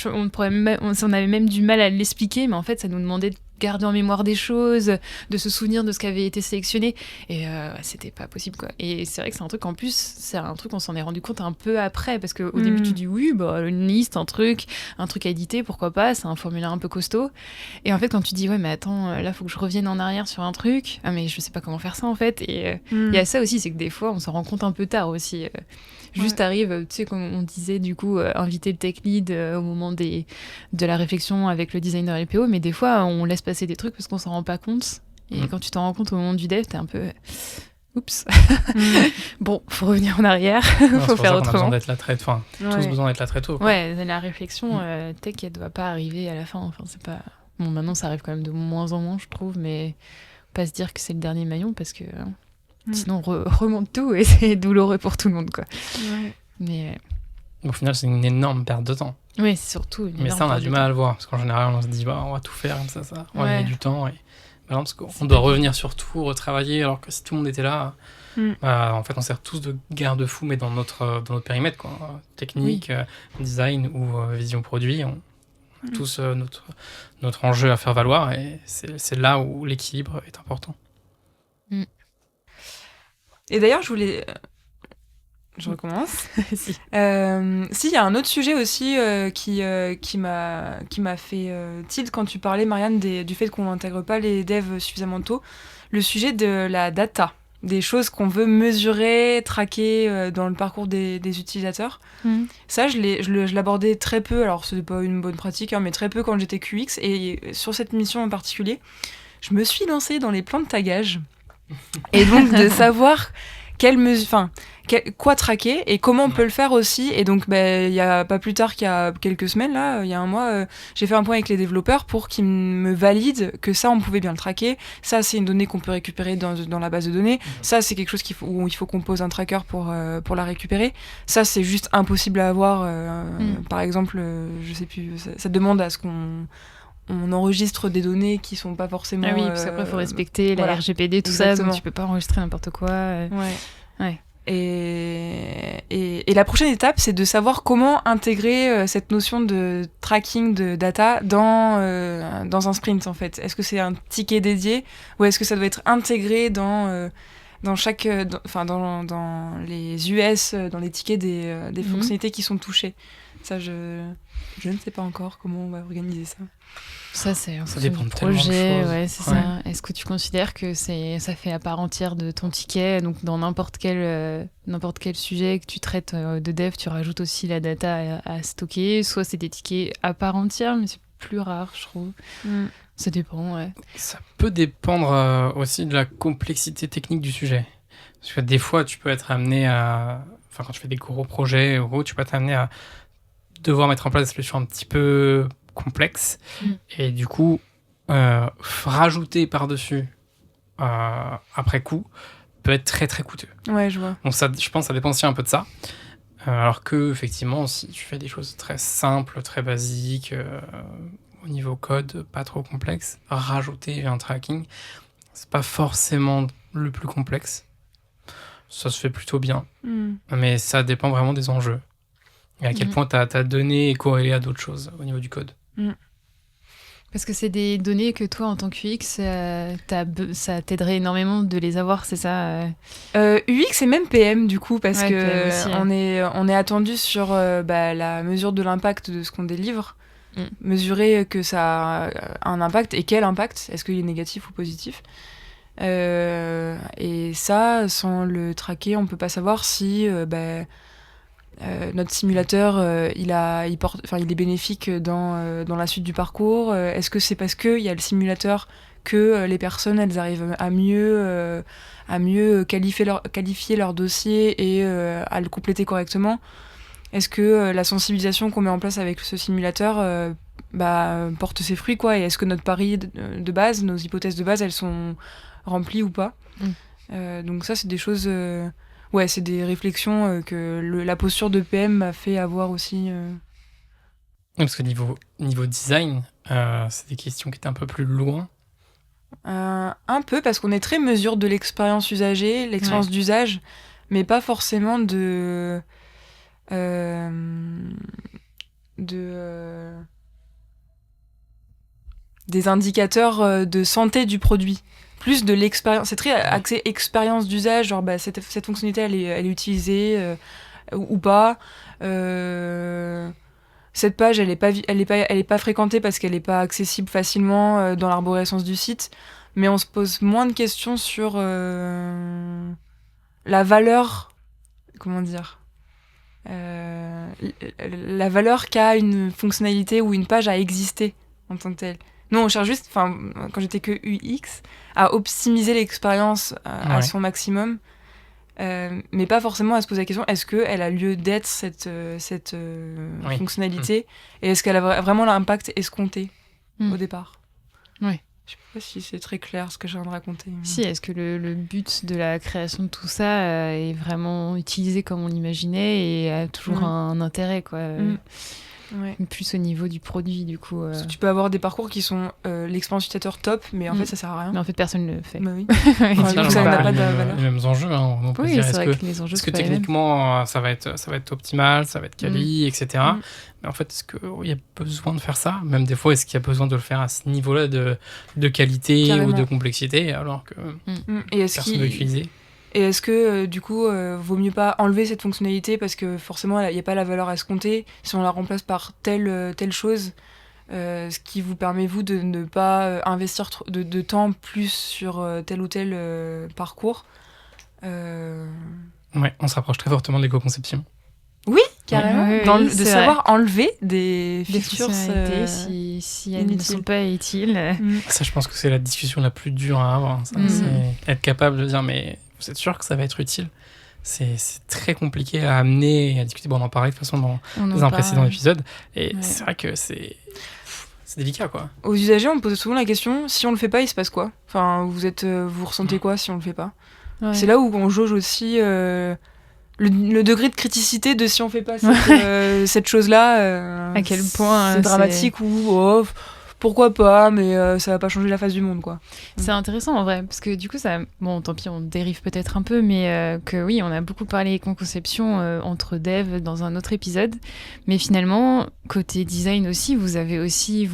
On avait même du mal à l'expliquer, mais en fait, ça nous demandait de garder en mémoire des choses, de se souvenir de ce qui avait été sélectionné, et c'était pas possible quoi. Et c'est vrai que c'est un truc, en plus c'est un truc on s'en est rendu compte un peu après, parce qu'au début tu dis oui bah une liste, un truc à éditer, pourquoi pas, c'est un formulaire un peu costaud, et en fait quand tu dis ouais mais attends, là faut que je revienne en arrière sur un truc, ah mais je sais pas comment faire ça en fait, et il y a ça aussi, c'est que des fois on s'en rend compte un peu tard aussi. Juste arrive, tu sais, comme on disait, du coup, inviter le tech lead au moment de la réflexion avec le designer et le PO, mais des fois, on laisse passer des trucs parce qu'on s'en rend pas compte. Et quand tu t'en rends compte au moment du dev, t'es un peu... Oups. Bon, faut revenir en arrière, faut faire autrement. On a besoin d'être là très tôt. Tous besoin d'être là très tôt. Quoi. Ouais, la réflexion tech, elle doit pas arriver à la fin. Enfin, c'est pas... Bon, maintenant, ça arrive quand même de moins en moins, je trouve, mais pas se dire que c'est le dernier maillon, parce que... Sinon, on remonte tout et c'est douloureux pour tout le monde, quoi. Mais au final, c'est une énorme perte de temps. Oui, c'est surtout une énorme. Mais ça, on a du mal à le voir, parce qu'en général, on se dit, on va tout faire comme ça. On va gagner du temps. Et... non, parce qu'on doit revenir sur tout, retravailler, alors que si tout le monde était là, en fait, on sert tous de garde-fous, mais dans notre périmètre, quoi. Technique, design ou vision produit, on a tous notre enjeu à faire valoir, et c'est là où l'équilibre est important. Et d'ailleurs, je recommence. Si, il y a un autre sujet aussi qui m'a fait tilt quand tu parlais, Marianne, du fait qu'on n'intègre pas les devs suffisamment tôt. Le sujet de la data, des choses qu'on veut mesurer, traquer dans le parcours des utilisateurs. Ça, je l'abordais très peu, alors c'est pas une bonne pratique, mais très peu quand j'étais QX. Et sur cette mission en particulier, je me suis lancée dans les plans de tagage. Et donc de savoir quoi traquer et comment on peut le faire aussi. Et donc, il y a pas plus tard qu'il y a quelques semaines, là, il y a un mois, j'ai fait un point avec les développeurs pour qu'ils me valident que ça, on pouvait bien le traquer. Ça, c'est une donnée qu'on peut récupérer dans la base de données. Ça, c'est quelque chose où il faut qu'on pose un tracker pour la récupérer. Ça, c'est juste impossible à avoir. Par exemple, je sais plus, ça demande à ce qu'on enregistre des données qui sont pas forcément... Ah oui, parce qu'après, il faut respecter la RGPD, tout ça, donc tu peux pas enregistrer n'importe quoi. Ouais. Et la prochaine étape, c'est de savoir comment intégrer cette notion de tracking de data dans un sprint, en fait. Est-ce que c'est un ticket dédié ou est-ce que ça doit être intégré dans les US, dans les tickets des fonctionnalités qui sont touchées? Ça, je ne sais pas encore comment on va organiser ça. Ça, c'est ça dépend du de tellement de projet, choses. ouais, c'est ça. Est-ce que tu considères que ça fait à part entière de ton ticket, donc dans n'importe quel sujet que tu traites de dev, tu rajoutes aussi la data à stocker, soit c'est des tickets à part entière, mais c'est plus rare, je trouve. Ça dépend, ouais. Ça peut dépendre aussi de la complexité technique du sujet. Parce que des fois, tu peux être amené à... Enfin, quand tu fais des gros projets, tu peux être amené à devoir mettre en place des solutions un petit peu complexes. Et du coup, rajouter par-dessus après coup peut être très très coûteux. Ouais, je vois. Donc ça, je pense que ça dépend aussi un peu de ça. Alors que, effectivement, si tu fais des choses très simples, très basiques, au niveau code, pas trop complexe, rajouter un tracking, c'est pas forcément le plus complexe. Ça se fait plutôt bien. Mais ça dépend vraiment des enjeux. Et à quel point ta donnée est corrélée à d'autres choses au niveau du code. Parce que c'est des données que toi, en tant que UX, ça t'aiderait énormément de les avoir, c'est ça UX et même PM, du coup, parce que aussi, on est attendu sur la mesure de l'impact de ce qu'on délivre. Mesurer que ça a un impact, et quel impact, est-ce qu'il est négatif ou positif. Et ça, sans le traquer, on peut pas savoir si notre simulateur il est bénéfique dans la suite du parcours. Est-ce que c'est parce qu'il y a le simulateur que les personnes elles arrivent à mieux qualifier leur dossier et à le compléter correctement? Est-ce que la sensibilisation qu'on met en place avec ce simulateur porte ses fruits, quoi? Et est-ce que notre pari de base, nos hypothèses de base, elles sont remplies ou pas? Donc ça, c'est des choses... c'est des réflexions que la posture de PM m'a fait avoir aussi. Parce que niveau design, c'est des questions qui étaient un peu plus loin. Un peu, parce qu'on est très mesure de l'expérience usagée, l'expérience d'usage, mais pas forcément des indicateurs de santé du produit. Plus de l'expérience, c'est très axé expérience d'usage, genre cette fonctionnalité elle est utilisée ou pas. Cette page elle est pas fréquentée parce qu'elle est pas accessible facilement dans l'arborescence du site, mais on se pose moins de questions sur la valeur, comment dire, la valeur qu'a une fonctionnalité ou une page à exister en tant que telle. Nous, on cherche juste, quand j'étais que UX, à optimiser l'expérience à son maximum, mais pas forcément à se poser la question, est-ce qu'elle a lieu d'être, cette fonctionnalité, et est-ce qu'elle a vraiment l'impact escompté au départ? Oui. Je sais pas si c'est très clair ce que je viens de raconter. Si, est-ce que le but de la création de tout ça est vraiment utilisé comme on l'imaginait et a toujours un intérêt, quoi. Plus au niveau du produit, du coup. Tu peux avoir des parcours qui sont l'expérience utilisateur top, mais en fait, ça sert à rien. Mais en fait, personne ne le fait. Bah oui. Ça n'a pas de valeur. Les mêmes enjeux. Hein, on peut dire, c'est vrai que les enjeux, est-ce que techniquement, ça va être optimal, ça va être quali, etc. Mais en fait, est-ce qu'il y a besoin de faire ça? Même des fois, est-ce qu'il y a besoin de le faire à ce niveau-là de qualité ou de complexité, alors que personne ne veut utiliser? Et est-ce que, du coup, vaut mieux pas enlever cette fonctionnalité parce que forcément, il n'y a pas la valeur à se compter si on la remplace par telle chose, ce qui vous permet, vous, de ne pas investir de temps plus sur tel ou tel parcours. Ouais, on se rapproche très fortement de l'éco-conception. Oui, carrément. Oui, de savoir enlever des features si elles ne sont pas utiles. Ça, je pense que c'est la discussion la plus dure à avoir. Ça. C'est être capable de dire, mais vous êtes sûr que ça va être utile? C'est très compliqué à amener et à discuter. Bon, on en parlait de toute façon dans un précédent épisode. Et c'est vrai que c'est délicat, quoi. Aux usagers, on pose souvent la question, si on le fait pas, il se passe quoi? Enfin, vous ressentez quoi si on le fait pas? C'est là où on jauge aussi le degré de criticité de si on fait pas cette chose-là. À quel point c'est dramatique ou pourquoi pas, mais ça va pas changer la face du monde, quoi. C'est intéressant en vrai, parce que du coup, bon, tant pis, on dérive peut-être un peu, mais que oui, on a beaucoup parlé éco-conception entre devs dans un autre épisode, mais finalement, côté design aussi, vous avez aussi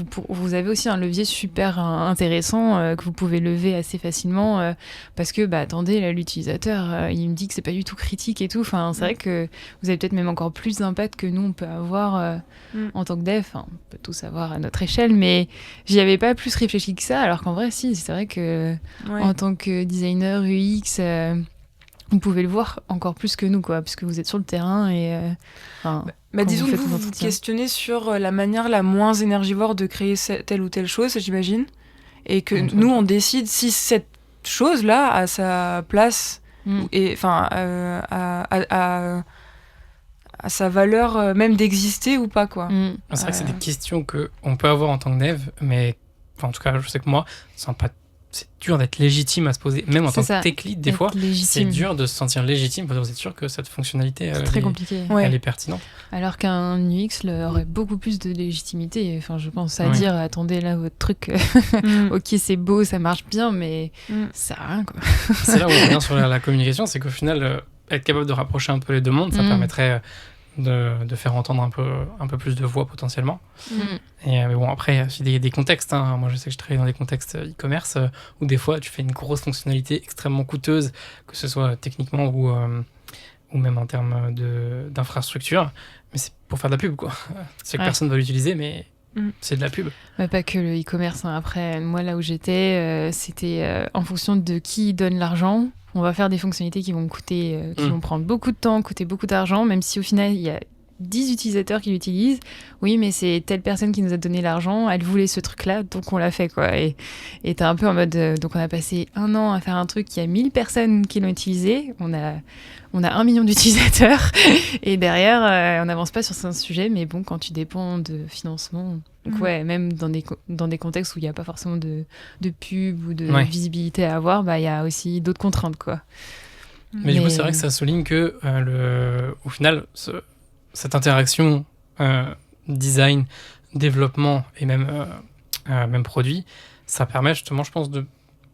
un levier super intéressant que vous pouvez lever assez facilement, parce que, attendez, là, l'utilisateur, il me dit que c'est pas du tout critique et tout, enfin, c'est vrai que vous avez peut-être même encore plus d'impact que nous, on peut avoir en tant que dev, enfin, on peut tous avoir à notre échelle, mais j'y avais pas plus réfléchi que ça, alors qu'en vrai, si, c'est vrai que en tant que designer UX, vous pouvez le voir encore plus que nous, quoi, parce que vous êtes sur le terrain et. Disons que vous questionnez sur la manière la moins énergivore de créer telle ou telle chose, j'imagine, et que nous, on décide si cette chose-là a sa place, et enfin, à sa valeur même d'exister ou pas, quoi. C'est vrai que c'est des questions qu'on peut avoir en tant que dev, mais en tout cas, je sais que moi, c'est dur d'être légitime à se poser, même en tant que tech lead, des fois, c'est dur de se sentir légitime, parce que vous êtes sûr que cette fonctionnalité, c'est très compliqué. Elle est pertinente. Alors qu'un UX aurait beaucoup plus de légitimité, enfin, je pense à dire, attendez, là, votre truc, ok, c'est beau, ça marche bien, mais ça sert à rien, quoi. C'est là où on revient sur la communication, c'est qu'au final, être capable de rapprocher un peu les deux mondes, ça permettrait de faire entendre un peu plus de voix potentiellement. Mais bon, après, il y a des contextes. Moi, je sais que je travaille dans des contextes e-commerce où des fois, tu fais une grosse fonctionnalité extrêmement coûteuse, que ce soit techniquement ou même en termes d'infrastructure. Mais c'est pour faire de la pub, quoi. C'est que personne ne va l'utiliser, mais c'est de la pub. Pas que le e-commerce. Après, moi, là où j'étais, c'était en fonction de qui donne l'argent. On va faire des fonctionnalités qui vont coûter, qui vont prendre beaucoup de temps, coûter beaucoup d'argent, même si au final, il y a 10 utilisateurs qui l'utilisent. Oui, mais c'est telle personne qui nous a donné l'argent, elle voulait ce truc-là, donc on l'a fait, quoi. Et t'es un peu en mode... donc on a passé 1 an à faire un truc, il y a 1000 personnes qui l'ont utilisé, on a 1 million d'utilisateurs, et derrière, on n'avance pas sur ce sujet, mais bon, quand tu dépends de financement... Donc même dans des contextes où il n'y a pas forcément de pub ou de visibilité à avoir, il y a aussi d'autres contraintes, quoi. Mais du coup, c'est vrai que ça souligne que au final, cette interaction design, développement et même produit, ça permet justement, je pense, de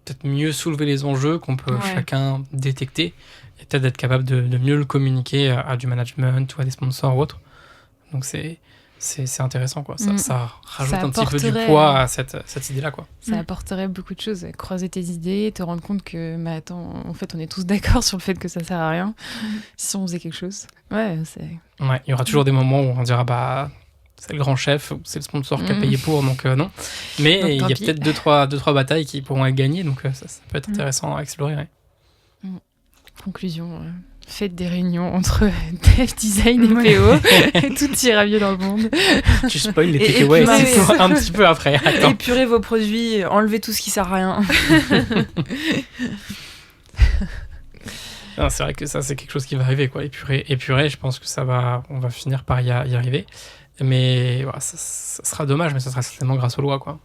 peut-être mieux soulever les enjeux qu'on peut chacun détecter et peut-être d'être capable de mieux le communiquer à du management ou à des sponsors ou autres. Donc c'est intéressant, quoi. Ça rajoute un petit peu du poids à cette idée-là, quoi. Ça apporterait beaucoup de choses, croiser tes idées, te rendre compte que, mais attends, en fait, on est tous d'accord sur le fait que ça sert à rien si on faisait quelque chose. Il y aura toujours des moments où on dira, c'est le grand chef, c'est le sponsor qui a payé pour, donc non. Mais donc, il y a peut-être 2-3 batailles qui pourront être gagnées, donc ça peut être intéressant à explorer. Conclusion. Faites des réunions entre dev, design et PO, et tout ira mieux dans le monde. Tu spoil les takeaways un petit peu après. Attends. Épurez vos produits, enlevez tout ce qui sert à rien. Non, c'est vrai que ça, c'est quelque chose qui va arriver, quoi. Épurer, je pense que on va finir par y arriver. Mais ça sera dommage, mais ça sera certainement grâce aux lois, quoi.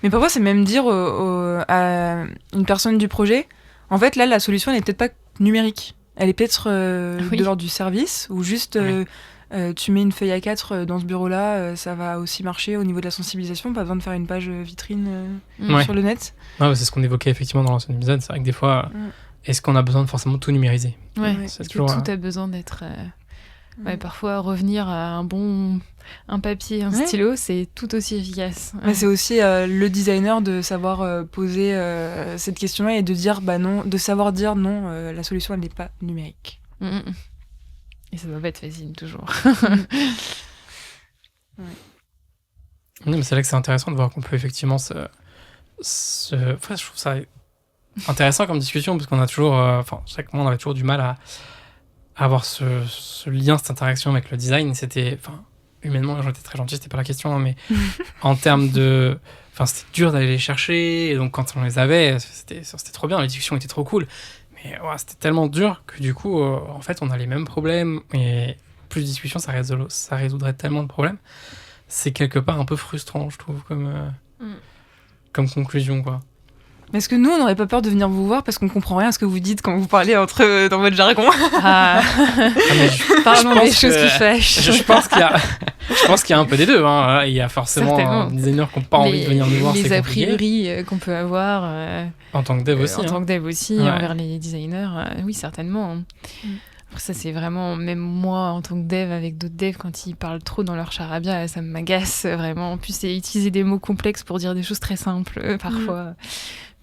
Mais parfois, c'est même dire à une personne du projet, en fait, là, la solution, elle n'est peut-être pas numérique. Elle est peut-être de l'ordre du service, ou juste tu mets une feuille A4 dans ce bureau-là, ça va aussi marcher au niveau de la sensibilisation, pas besoin de faire une page vitrine sur le net. C'est ce qu'on évoquait effectivement dans l'ancien épisode, c'est vrai que des fois, est-ce qu'on a besoin de forcément tout numériser ? Est-ce que tout a besoin d'être... parfois, revenir à un papier, un stylo, c'est tout aussi efficace. C'est aussi le designer de savoir poser cette question-là et de dire non, de savoir dire non, la solution elle n'est pas numérique. Et ça doit pas être facile toujours. Non, mais c'est là que c'est intéressant de voir qu'on peut effectivement je trouve ça intéressant comme discussion parce qu'on a toujours, chaque mois on avait toujours du mal à avoir ce lien, cette interaction avec le design. C'était, humainement, les gens étaient très gentils, c'était pas la question, mais en termes de... c'était dur d'aller les chercher, et donc quand on les avait, c'était trop bien, les discussions étaient trop cool. Mais ouais, c'était tellement dur que du coup, en fait, on a les mêmes problèmes et plus de discussion, ça résoudrait tellement de problèmes. C'est quelque part un peu frustrant, je trouve, comme conclusion, quoi. Mais est-ce que nous, on n'aurait pas peur de venir vous voir parce qu'on comprend rien à ce que vous dites quand vous parlez dans votre jargon? Parlons des choses qui fâchent. Je pense qu'il y a un peu des deux. Hein. Il y a forcément des designers qui n'ont pas envie de venir nous voir. Les a priori qu'on peut avoir en tant que dev aussi. En tant que dev aussi, envers les designers, oui, certainement. Après, ça, c'est vraiment, même moi, en tant que dev, avec d'autres devs, quand ils parlent trop dans leur charabia, ça m'agace vraiment. En plus, c'est utiliser des mots complexes pour dire des choses très simples, parfois.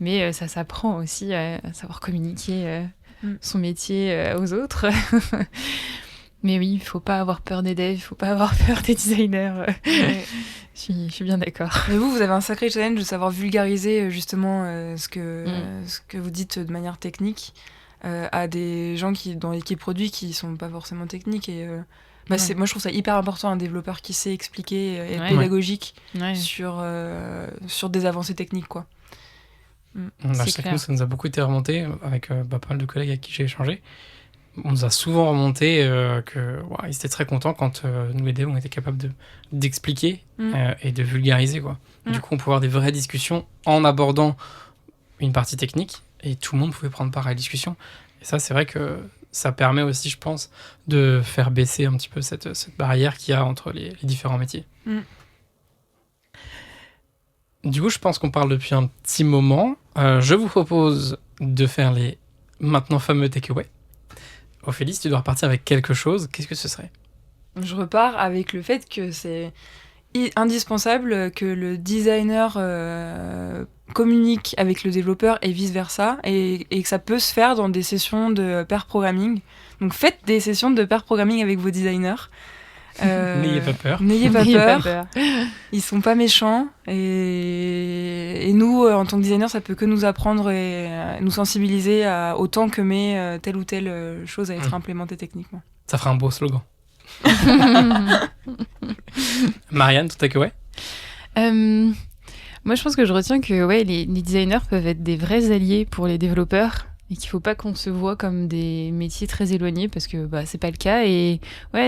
Mais ça s'apprend aussi à savoir communiquer son métier aux autres. Mais oui, il ne faut pas avoir peur des devs, il ne faut pas avoir peur des designers. Je suis bien d'accord. Mais vous avez un sacré challenge de savoir vulgariser justement ce que vous dites de manière technique à des gens dans l'équipe produit qui ne sont pas forcément techniques. Et, moi, je trouve ça hyper important, un développeur qui sait expliquer et être pédagogique sur des avancées techniques, quoi. Je sais que nous, ça nous a beaucoup été remonté avec pas mal de collègues avec qui j'ai échangé. On nous a souvent remonté qu'ils étaient très contents quand nous, les devs, on était capables d'expliquer et de vulgariser, quoi. Du coup, on pouvait avoir des vraies discussions en abordant une partie technique et tout le monde pouvait prendre part à la discussion. Et ça, c'est vrai que ça permet aussi, je pense, de faire baisser un petit peu cette barrière qu'il y a entre les différents métiers. Du coup, je pense qu'on parle depuis un petit moment. Je vous propose de faire les maintenant fameux takeaways. Ophélie, si tu dois repartir avec quelque chose, qu'est-ce que ce serait? Je repars avec le fait que c'est indispensable que le designer communique avec le développeur et vice-versa, et que ça peut se faire dans des sessions de pair programming. Donc faites des sessions de pair programming avec vos designers. N'ayez pas peur. N'ayez pas peur. Ils sont pas méchants et nous, en tant que designers, ça peut que nous apprendre et nous sensibiliser au temps que met telle ou telle chose à être implémentée techniquement. Ça fera un beau slogan. Marianne, tout takeaway? Moi, je pense que je retiens que les designers peuvent être des vrais alliés pour les développeurs et qu'il ne faut pas qu'on se voit comme des métiers très éloignés parce que c'est pas le cas. Et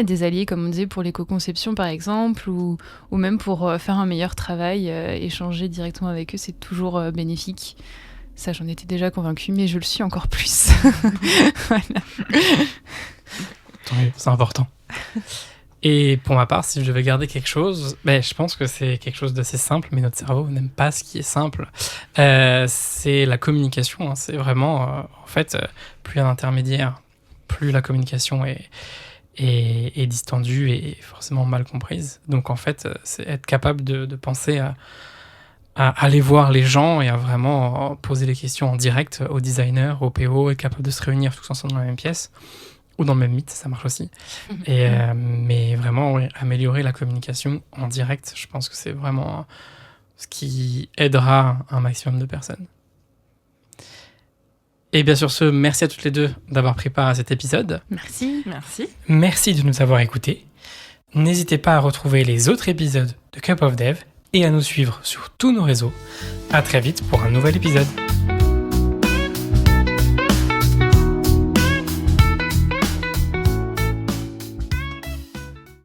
des alliés, comme on disait, pour l'éco-conception par exemple, ou même pour faire un meilleur travail, échanger directement avec eux, c'est toujours bénéfique. Ça, j'en étais déjà convaincue, mais je le suis encore plus. Voilà. Tant mieux, c'est important. Et pour ma part, si je devais garder quelque chose, je pense que c'est quelque chose d'assez simple, mais notre cerveau n'aime pas ce qui est simple. C'est la communication. C'est vraiment, en fait, plus il y a d'intermédiaires, plus la communication est distendue et forcément mal comprise. Donc, en fait, c'est être capable de penser à aller voir les gens et à vraiment poser les questions en direct aux designers, aux PO, être capable de se réunir tous ensemble dans la même pièce. Ou dans le même Meet, ça marche aussi. Mais vraiment, améliorer la communication en direct, je pense que c'est vraiment ce qui aidera un maximum de personnes. Et bien sur ce, merci à toutes les deux d'avoir pris part à cet épisode. Merci. Merci de nous avoir écoutés. N'hésitez pas à retrouver les autres épisodes de Cup of Dev et à nous suivre sur tous nos réseaux. À très vite pour un nouvel épisode.